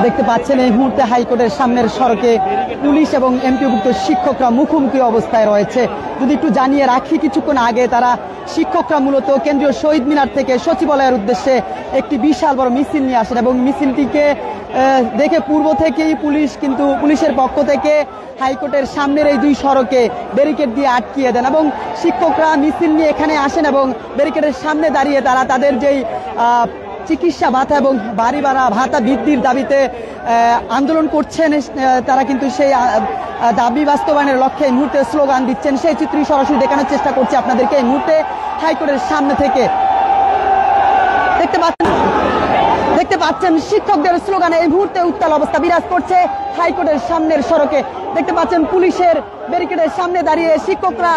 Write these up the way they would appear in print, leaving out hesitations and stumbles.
দেখতে পাচ্ছেন এই মুহূর্তে হাইকোর্টের সামনের সড়কে পুলিশ এবং এমপিওভুক্ত শিক্ষকরা মুখোমুখি অবস্থায় রয়েছে। যদি একটু জানিয়ে রাখি, কিছুক্ষণ আগে তারা শিক্ষকরা মূলত কেন্দ্রীয় শহীদ মিনার থেকে সচিবালয়ের উদ্দেশ্যে একটি বিশাল বড় মিছিল নিয়ে আসেন এবং মিছিলটিকে দেখে পূর্ব থেকেই পুলিশের পক্ষ থেকে হাইকোর্টের সামনের এই দুই সড়কে ব্যারিকেড দিয়ে আটকিয়ে দেন এবং শিক্ষকরা মিছিল নিয়ে এখানে আসেন এবং ব্যারিকেডের সামনে দাঁড়িয়ে তারা তাদের যেই চিকিৎসা ভাতা এবং বাড়ি ভাড়া ভাতা বৃদ্ধির দাবিতে আন্দোলন করছেন, তারা কিন্তু সেই দাবি বাস্তবায়নের লক্ষ্যে এই মুহূর্তে স্লোগান দিচ্ছেন। সেই চিত্রই সরাসরি দেখানোর চেষ্টা করছি আপনাদেরকে এই মুহূর্তে হাইকোর্টের সামনে থেকে। দেখতে পাচ্ছেন শিক্ষকদের স্লোগানে এই মুহূর্তে উত্তাল অবস্থা বিরাজ করছে হাইকোর্টের সামনের সড়কে। দেখতে পাচ্ছেন পুলিশের ব্যারিকেডের সামনে দাঁড়িয়ে শিক্ষকরা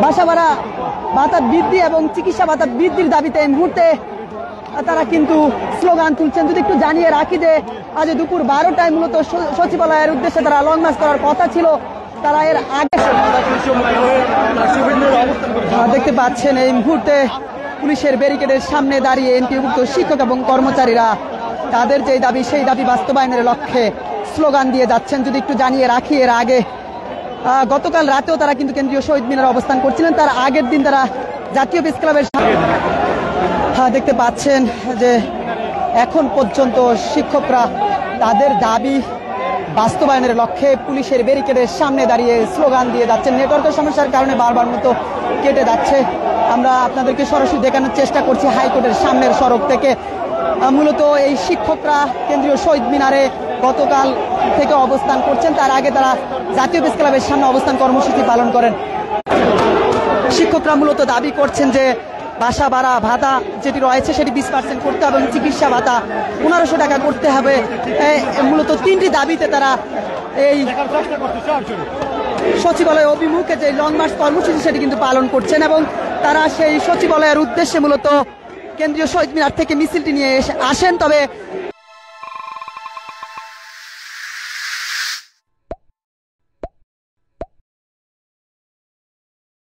বাসা ভাড়া ভাতা বৃদ্ধি এবং চিকিৎসা ভাতা বৃদ্ধির দাবিতে এই মুহূর্তে তারা কিন্তু স্লোগান তুলছেন। যদি একটু জানিয়ে রাখি যে আজ দুপুর 12টায় মূলত সচিবালয়ের উদ্দেশ্যে তারা লং মার্চ করার কথা ছিল। তারা এর আগে দেখতে পাচ্ছেন এই মুহূর্তে পুলিশের ব্যারিকেডের সামনে দাঁড়িয়ে এমপিওভুক্ত শিক্ষক এবং কর্মচারীরা তাদের যে দাবি সেই দাবি বাস্তবায়নের লক্ষ্যে স্লোগান দিয়ে যাচ্ছেন। যদি একটু জানিয়ে রাখি, এর আগে গতকাল রাতেও তারা কিন্তু কেন্দ্রীয় শহীদ মিনারে অবস্থান করছিলেন। তার আগের দিন তারা জাতীয় প্রেস ক্লাবের দেখতে পাচ্ছেন যে এখন পর্যন্ত শিক্ষকরা তাদের দাবি বাস্তবায়নের লক্ষ্যে পুলিশের ব্যারিকেডের সামনে দাঁড়িয়ে স্লোগান দিয়ে যাচ্ছেন। নেটওয়ার্কের সমস্যার কারণে বারবার মতো কেটে যাচ্ছে। আমরা আপনাদেরকে সরাসরি দেখানোর চেষ্টা করছি হাইকোর্টের সামনের সড়ক থেকে। মূলত এই শিক্ষকরা কেন্দ্রীয় শহীদ মিনারে গতকাল থেকে অবস্থান করছেন। তার আগে তারা জাতীয় প্রেস ক্লাবের সামনে অবস্থান কর্মসূচি পালন করেন। শিক্ষকরা মূলত দাবি করছেন যে বাসা ভাড়া ভাতা যেটি রয়েছে সেটি 20% করতে হবে এবং চিকিৎসা ভাতা 1500 টাকা করতে হবে। মূলত তিনটি দাবিতে তারা এই সচিবালয় অভিমুখে যে লং মার্চ কর্মসূচি সেটি কিন্তু পালন করছেন এবং তারা সেই সচিবালয়ের উদ্দেশ্যে মূলত কেন্দ্রীয় শহীদ মিনার থেকে মিছিলটি নিয়ে আসেন। তবে